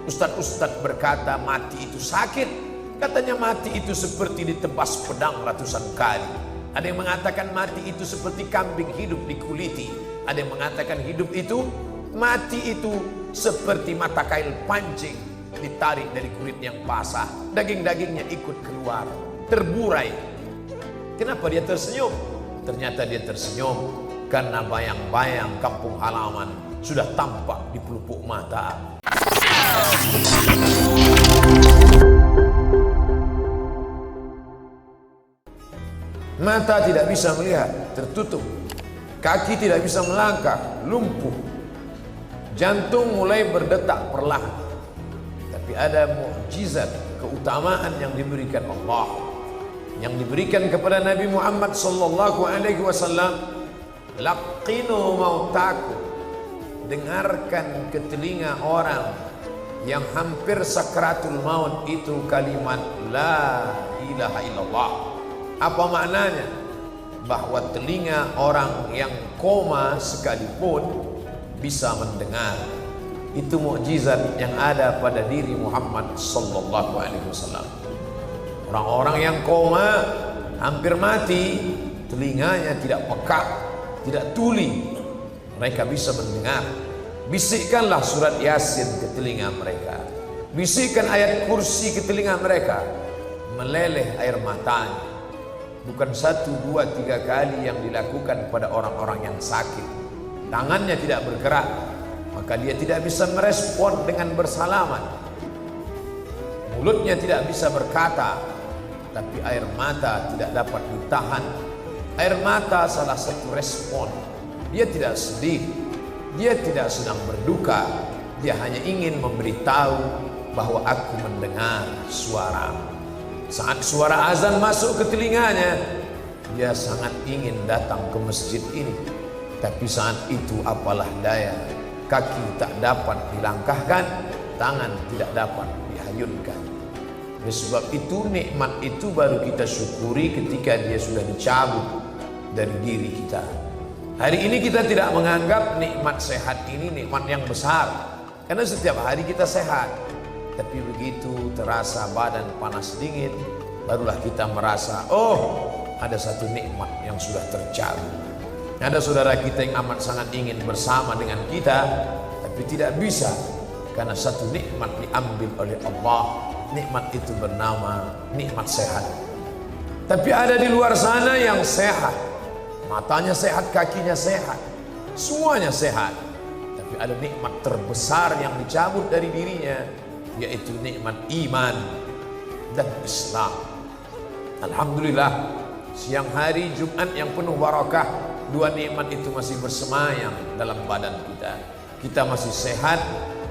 Ustadz-ustadz berkata mati itu sakit. Katanya mati itu seperti ditebas pedang ratusan kali. Ada yang mengatakan mati itu seperti kambing hidup dikuliti. Ada yang mengatakan hidup itu, mati itu seperti mata kail pancing ditarik dari kulit yang basah. Daging-dagingnya ikut keluar, terburai. Kenapa dia tersenyum? Ternyata dia tersenyum karena bayang-bayang kampung halaman sudah tampak di pelupuk mata. Mata tidak bisa melihat, tertutup. Kaki tidak bisa melangkah, lumpuh. Jantung mulai berdetak perlahan. Tapi ada mukjizat, keutamaan yang diberikan Allah, yang diberikan kepada Nabi Muhammad sallallahu alaihi wasallam. Laqinu mautaku, dengarkan ke telinga orang yang hampir sakratul maut itu kalimat la ilaha illallah. Apa maknanya? Bahwa telinga orang yang koma sekalipun bisa mendengar. Itu mukjizat yang ada pada diri Muhammad sallallahu alaihi wasallam. Orang-orang yang koma, hampir mati, telinganya tidak peka, tidak tuli, mereka bisa mendengar. Bisikkanlah surat Yasin ke telinga mereka, bisikkan ayat kursi ke telinga mereka, meleleh air matanya. Bukan 1, 2, 3 kali yang dilakukan pada orang-orang yang sakit. Tangannya tidak bergerak, maka dia tidak bisa merespon dengan bersalaman. Mulutnya tidak bisa berkata, tapi air mata tidak dapat ditahan. Air mata salah satu respon. Dia tidak sedih, dia tidak sedang berduka, dia hanya ingin memberitahu bahwa aku mendengar suara. Saat suara azan masuk ke telinganya, dia sangat ingin datang ke masjid ini. Tapi saat itu apalah daya, kaki tak dapat dilangkahkan, tangan tidak dapat dihayunkan. Oleh sebab itu nikmat itu baru kita syukuri ketika dia sudah dicabut dari diri kita. Hari ini kita tidak menganggap nikmat sehat ini nikmat yang besar, karena setiap hari kita sehat. Tapi begitu terasa badan panas dingin, barulah kita merasa, oh, ada satu nikmat yang sudah tercabut. Ada saudara kita yang amat sangat ingin bersama dengan kita, tapi tidak bisa karena satu nikmat diambil oleh Allah. Nikmat itu bernama nikmat sehat. Tapi ada di luar sana yang sehat, matanya sehat, kakinya sehat, semuanya sehat, tapi ada nikmat terbesar yang dicabut dari dirinya, yaitu nikmat iman dan Islam. Alhamdulillah, siang hari Jumat yang penuh barakah, dua nikmat itu masih bersemayam dalam badan kita. Kita masih sehat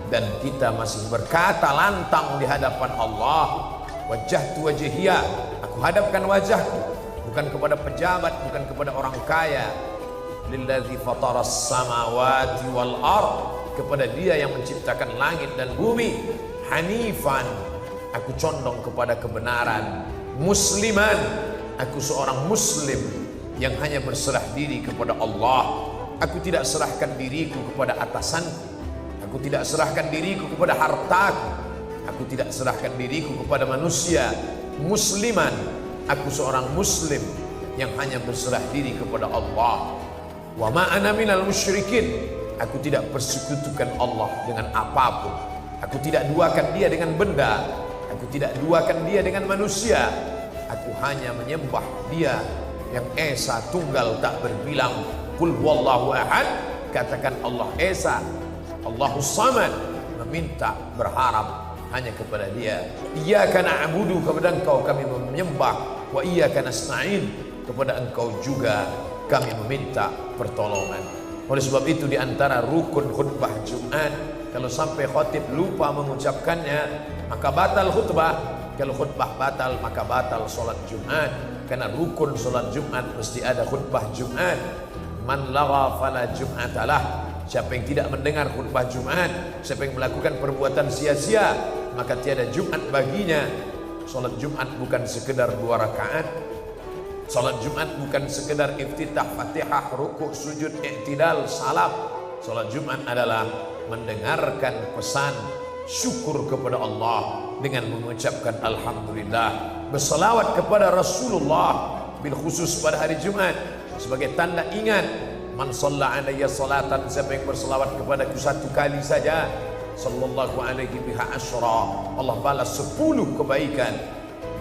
dan kita masih berkata lantang di hadapan Allah, wajjahtu wajhiya, aku hadapkan wajahku bukan kepada pejabat, bukan kepada orang kaya, lillazi fataras samawati wal ard, kepada dia yang menciptakan langit dan bumi, hanifan, aku condong kepada kebenaran, musliman, aku seorang muslim yang hanya berserah diri kepada Allah. Aku tidak serahkan diriku kepada atasanku, aku tidak serahkan diriku kepada hartaku, aku tidak serahkan diriku kepada manusia. Musliman, aku seorang muslim yang hanya berserah diri kepada Allah. Wa ma ana minal musyrikin, aku tidak persekutukan Allah dengan apapun. Aku tidak duakan dia dengan benda, aku tidak duakan dia dengan manusia. Aku hanya menyembah dia yang esa, tunggal, tak berbilang. Qul huwallahu ahad, katakan Allah esa, Allahus samad, meminta, berharap hanya kepada dia. Iyyaka na'budu, kepada engkau kami menyembah, wa iyyaka nasta'in, kepada engkau juga kami meminta pertolongan. Oleh sebab itu di antara rukun khutbah Jumat, kalau sampai khatib lupa mengucapkannya, maka batal khutbah. Kalau khutbah batal, maka batal solat Jumat. Karena rukun solat Jumat mesti ada khutbah Jumat. Man lagha fala jum'atalah, siapa yang tidak mendengar khutbah Jumat, siapa yang melakukan perbuatan sia-sia, maka tiada Jumat baginya. Solat Jumat bukan sekedar 2 rakaat. Salat Jumat bukan sekedar iftitah, Fatihah, rukuk, sujud, i'tidal, salam. Salat Jumat adalah mendengarkan pesan syukur kepada Allah dengan mengucapkan alhamdulillah, berselawat kepada Rasulullah bil khusus pada hari Jumat sebagai tanda ingat. Man shalla alayya salatan, siapa yang berselawat kepadaku satu kali saja, sallallahu alaihi biha asyra, Allah balas 10 kebaikan.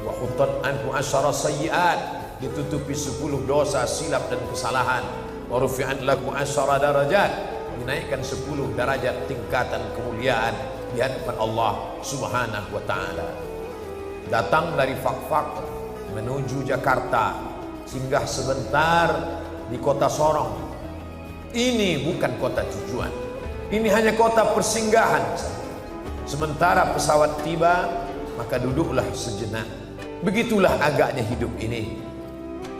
Wa khutat anhu asyara sayyiat, ditutupi 10 dosa silap dan kesalahan. Wa rufi'at lahu asyara darajat, dinaikkan 10 derajat tingkatan kemuliaan di hadapan Allah Subhanahu wa taala. Datang dari Fakfak menuju Jakarta, singgah sebentar di kota Sorong. Ini bukan kota tujuan, ini hanya kota persinggahan. Sementara pesawat tiba, maka duduklah sejenak. Begitulah agaknya hidup ini.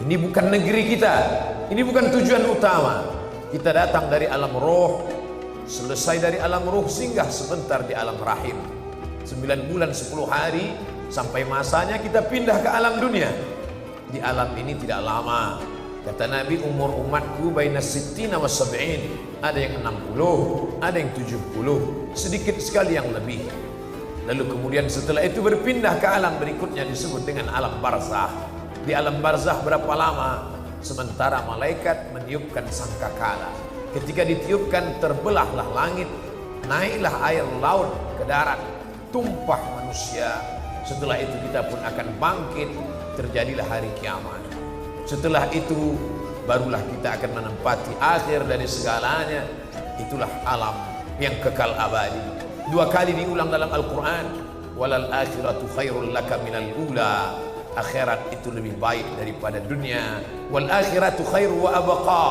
Ini bukan negeri kita, ini bukan tujuan utama. Kita datang dari alam roh, selesai dari alam roh singgah sebentar di alam rahim. 9 bulan 10 hari sampai masanya kita pindah ke alam dunia. Di alam ini tidak lama. Kata Nabi, umur umatku baina sittina wa sab'in, ada yang 60, ada yang 70, sedikit sekali yang lebih. Lalu kemudian setelah itu berpindah ke alam berikutnya disebut dengan alam barzah. Di alam barzah berapa lama? Sementara malaikat meniupkan sangkakala. Ketika ditiupkan terbelahlah langit, naiklah air laut ke darat, tumpah manusia. Setelah itu kita pun akan bangkit, terjadilah hari kiamat. Setelah itu barulah kita akan menempati akhir dari segalanya. Itulah alam yang kekal abadi. 2 kali diulang dalam Al-Quran, walal akhiratu khairul laka minal ula, akhirat itu lebih baik daripada dunia. Wal akhiratu khairu wa abqa,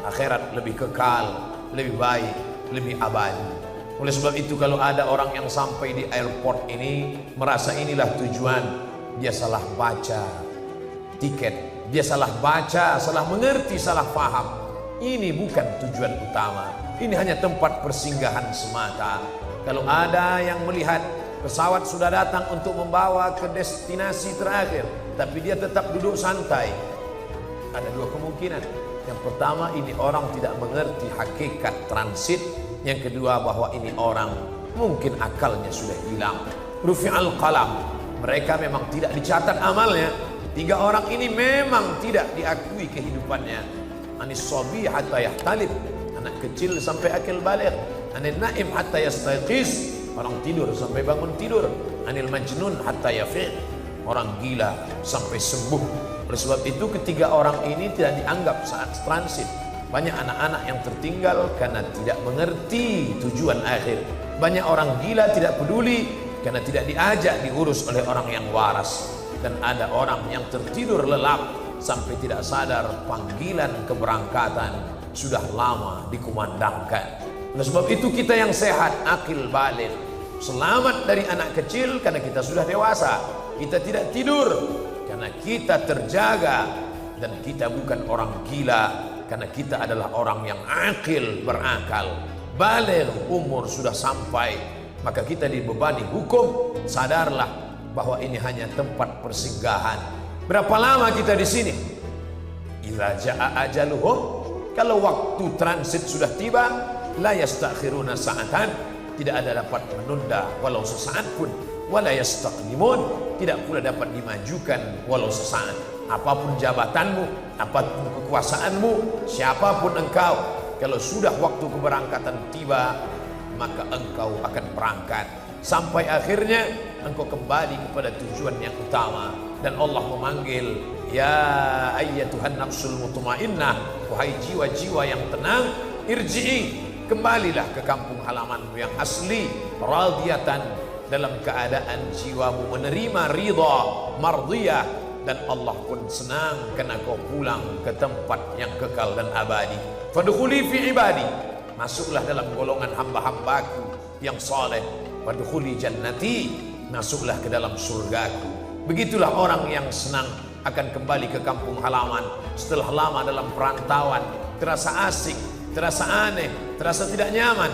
akhirat lebih kekal, lebih baik, lebih abadi. Oleh sebab itu kalau ada orang yang sampai di airport ini merasa inilah tujuan, dia salah baca tiket, dia salah baca, salah mengerti, salah paham. Ini bukan tujuan utama, ini hanya tempat persinggahan semata. Kalau ada yang melihat pesawat sudah datang untuk membawa ke destinasi terakhir, tapi dia tetap duduk santai, ada 2 kemungkinan. Yang pertama, ini orang tidak mengerti hakikat transit. Yang kedua, bahwa ini orang mungkin akalnya sudah hilang. Rufi'al qalam, mereka memang tidak dicatat amalnya. 3 orang ini memang tidak diakui kehidupannya. Anis sabi hatta yahtalib, anak kecil sampai akil baligh. Anil naim hatta yastayqiz, orang tidur sampai bangun tidur. Anil majnun hatta yafiq, orang gila sampai sembuh. Oleh sebab itu ketiga orang ini tidak dianggap saat transit. Banyak anak-anak yang tertinggal karena tidak mengerti tujuan akhir. Banyak orang gila tidak peduli karena tidak diajak diurus oleh orang yang waras. Dan ada orang yang tertidur lelap sampai tidak sadar panggilan keberangkatan sudah lama dikumandangkan. Oleh sebab itu kita yang sehat, akil baligh, selamat dari anak kecil karena kita sudah dewasa. Kita tidak tidur karena kita terjaga, dan kita bukan orang gila karena kita adalah orang yang akil, berakal, baligh, umur sudah sampai. Maka kita dibebani hukum. Sadarlah bahwa ini hanya tempat persinggahan. Berapa lama kita di sini? Idza jaa ajaluhum, kalau waktu transit sudah tiba, la yastakhiruna sa'atan, tidak ada dapat menunda walau sesaat pun. Wala yastaqdimun, tidak pula dapat dimajukan walau sesaat. Apapun jabatanmu, apapun kekuasaanmu, siapapun engkau, kalau sudah waktu keberangkatan tiba, maka engkau akan berangkat sampai akhirnya engkau kembali kepada tujuan yang utama. Dan Allah memanggil, ya ayyatuhan nafsul mutmainnah, wahai jiwa-jiwa yang tenang, irji'i, kembalilah ke kampung halamanmu yang asli, radiyatan, dalam keadaan jiwamu menerima ridha, mardiyah, dan Allah pun senang karena kau pulang ke tempat yang kekal dan abadi. Fadkhuli fi ibadi, masuklah dalam golongan hamba-hambaku yang saleh. Fadkhuli jannati, masuklah ke dalam surgaku. Begitulah orang yang senang akan kembali ke kampung halaman setelah lama dalam perantauan, terasa asing, terasa aneh, terasa tidak nyaman.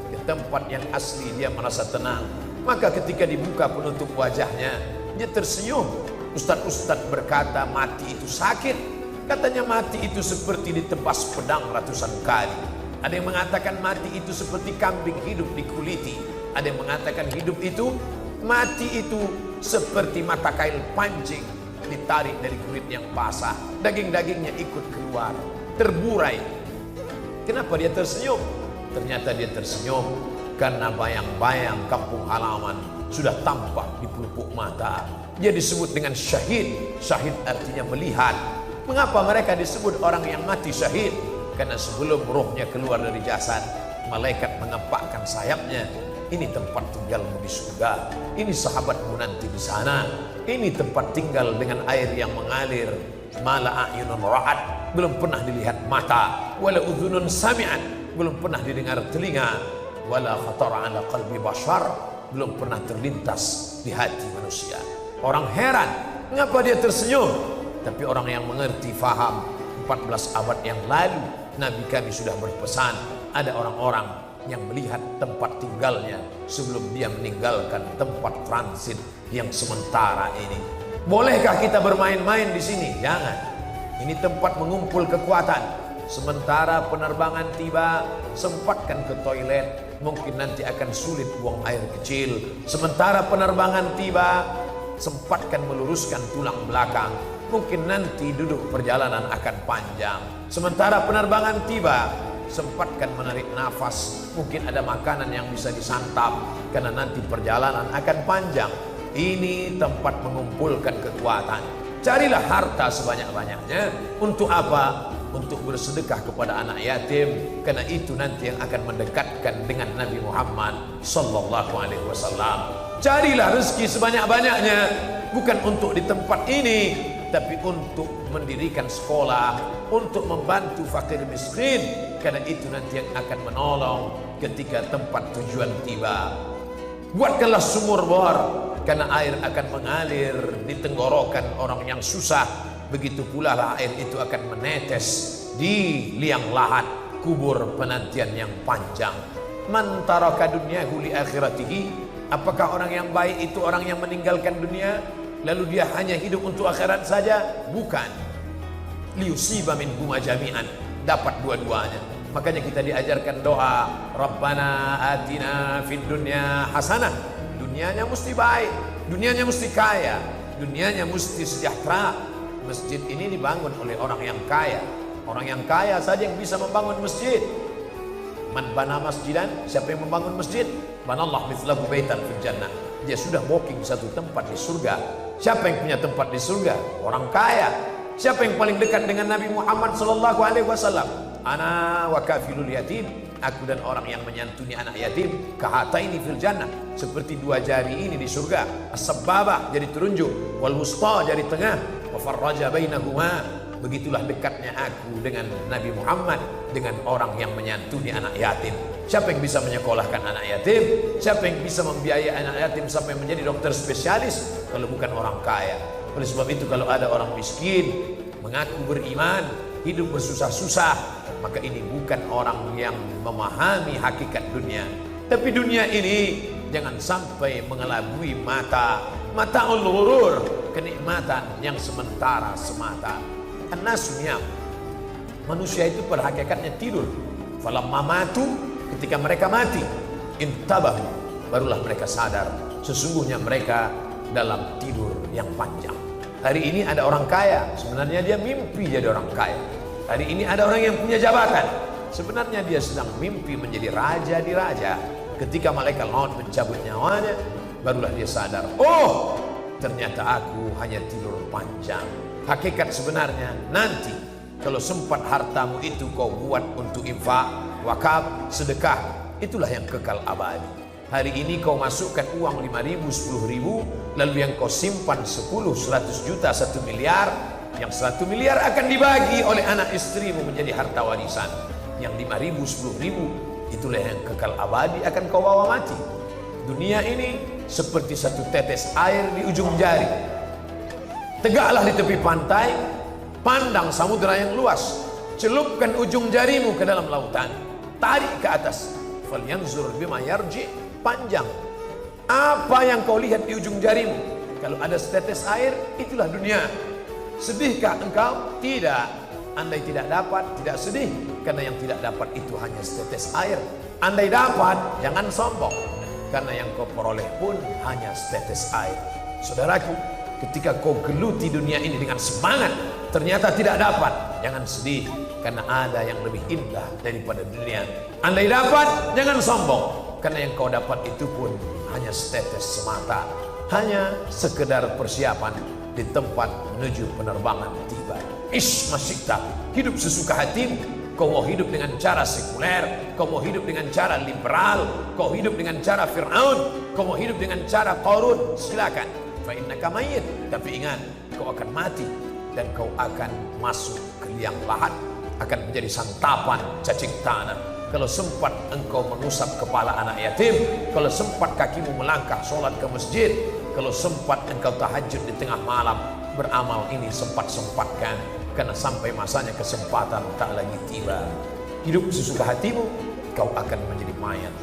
Di tempat yang asli dia merasa tenang. Maka ketika dibuka penutup wajahnya, dia tersenyum. Ustadz-ustadz berkata mati itu sakit. Katanya mati itu seperti ditebas pedang ratusan kali. Ada yang mengatakan mati itu seperti kambing hidup dikuliti. Ada yang mengatakan hidup itu, mati itu seperti mata kail pancing ditarik dari kulit yang basah, daging-dagingnya ikut keluar, terburai. Kenapa dia tersenyum? Ternyata dia tersenyum karena bayang-bayang kampung halaman sudah tampak di pelupuk mata. Dia disebut dengan syahid. Syahid artinya melihat. Mengapa mereka disebut orang yang mati syahid? Karena sebelum rohnya keluar dari jasad, malaikat mengepakkan sayapnya. Ini tempat tinggalmu di surga. Ini sahabatmu nanti di sana. Ini tempat tinggal dengan air yang mengalir. Mala a'yunun ra'at, belum pernah dilihat mata. Wala udhunun sami'at, belum pernah didengar telinga. Wala khatara ala qalbi bashar, belum pernah terlintas di hati manusia. Orang heran, mengapa dia tersenyum? Tapi orang yang mengerti, faham, 14 abad yang lalu Nabi kami sudah berpesan, ada orang-orang yang melihat tempat tinggalnya sebelum dia meninggalkan tempat transit yang sementara ini. Bolehkah kita bermain-main di sini? Jangan. Ini tempat mengumpul kekuatan. Sementara penerbangan tiba, sempatkan ke toilet. Mungkin nanti akan sulit buang air kecil. Sementara penerbangan tiba, sempatkan meluruskan tulang belakang. Mungkin nanti duduk perjalanan akan panjang. Sementara penerbangan tiba, sempatkan menarik nafas. Mungkin ada makanan yang bisa disantap, karena nanti perjalanan akan panjang. Ini tempat mengumpulkan kekuatan. Carilah harta sebanyak-banyaknya. Untuk apa? Untuk bersedekah kepada anak yatim, karena itu nanti yang akan mendekatkan dengan Nabi Muhammad sallallahu alaihi wasallam. Carilah rezeki sebanyak-banyaknya, bukan untuk di tempat ini, tapi untuk mendirikan sekolah, untuk membantu fakir miskin, karena itu nanti yang akan menolong ketika tempat tujuan tiba. Buatkanlah sumur bor, karena air akan mengalir di tenggorokan orang yang susah. Begitu pula lah air itu akan menetes di liang lahat kubur penantian yang panjang. Man taraka dunyahu li akhiratihi, apakah orang yang baik itu orang yang meninggalkan dunia lalu dia hanya hidup untuk akhirat saja? Bukan. Liyusiba minhuma jami'an, dapat dua-duanya. Makanya kita diajarkan doa, Rabbana atina fid dunya hasanah. Dunianya mesti baik, dunianya mesti kaya, dunianya mesti sejahtera. Masjid ini dibangun oleh orang yang kaya. Orang yang kaya saja yang bisa membangun masjid. Man bana masjidan, siapa yang membangun masjid? Banallahu mithlahu baitan fil jannah. Dia sudah booking satu tempat di surga. Siapa yang punya tempat di surga? Orang kaya. Siapa yang paling dekat dengan Nabi Muhammad sallallahu alaihi wasallam? Ana wa kafilul yatim, aku dan orang yang menyantuni anak yatim, kahataini fil jannah, seperti dua jari ini di surga. As-sababah, jari telunjuk, wal wusta, jari tengah, wa farraja bainahuma, begitulah dekatnya aku dengan Nabi Muhammad, dengan orang yang menyantuni anak yatim. Siapa yang bisa menyekolahkan anak yatim? Siapa yang bisa membiayai anak yatim sampai menjadi dokter spesialis kalau bukan orang kaya? Oleh sebab itu kalau ada orang miskin mengaku beriman, hidup bersusah-susah, maka ini bukan orang yang memahami hakikat dunia. Tapi dunia ini jangan sampai mengelabui mata. Mata'ul ghurur, kenikmatan yang sementara semata. An-nasu niyam, manusia itu pada hakikatnya tidur. Falamma matu, ketika mereka mati, intabahu, barulah mereka sadar sesungguhnya mereka dalam tidur yang panjang. Hari ini ada orang kaya, sebenarnya dia mimpi jadi orang kaya. Hari ini ada orang yang punya jabatan, sebenarnya dia sedang mimpi menjadi raja di raja. Ketika malaikat maut mencabut nyawanya, barulah dia sadar, oh ternyata aku hanya tidur panjang. Hakikat sebenarnya nanti kalau sempat hartamu itu kau buat untuk infak, wakaf, sedekah, itulah yang kekal abadi. Hari ini kau masukkan uang 5.000, 10.000, lalu yang kau simpan 10, 100 juta, 1 miliar, yang 1 miliar akan dibagi oleh anak istrimu menjadi harta warisan. Yang 5.000, 10.000, itulah yang kekal abadi akan kau bawa mati. Dunia ini seperti satu tetes air di ujung jari. Tegaklah di tepi pantai, pandang samudera yang luas, celupkan ujung jarimu ke dalam lautan, tarik ke atas, falyanzur bima yarji, panjang. Apa yang kau lihat di ujung jarimu? Kalau ada setetes air, itulah dunia. Sedihkah engkau? Tidak. Andai tidak dapat, tidak sedih, karena yang tidak dapat itu hanya setetes air. Andai dapat, jangan sombong. karena yang kau peroleh pun hanya setetes air. Saudaraku, ketika kau geluti dunia ini dengan semangat, ternyata tidak dapat, jangan sedih, karena ada yang lebih indah daripada dunia. Andai dapat, jangan sombong, karena yang kau dapat itu pun hanya setetes semata, hanya sekedar persiapan di tempat menuju penerbangan tiba. Ish masyikta, hidup sesuka hatimu. Kau mau hidup dengan cara sekuler, kau mau hidup dengan cara liberal, kau hidup dengan cara Fir'aun, kau mau hidup dengan cara Qarun, silakan. Fa innaka mayyit, tapi ingat, kau akan mati dan kau akan masuk ke liang lahat, akan menjadi santapan cacing tanah. Kalau sempat engkau mengusap kepala anak yatim, kalau sempat kakimu melangkah sholat ke masjid, kalau sempat engkau tahajud di tengah malam, beramal ini sempat-sempatkan, karena sampai masanya kesempatan tak lagi tiba. Hidup sesuka hatimu, kau akan menjadi mayat.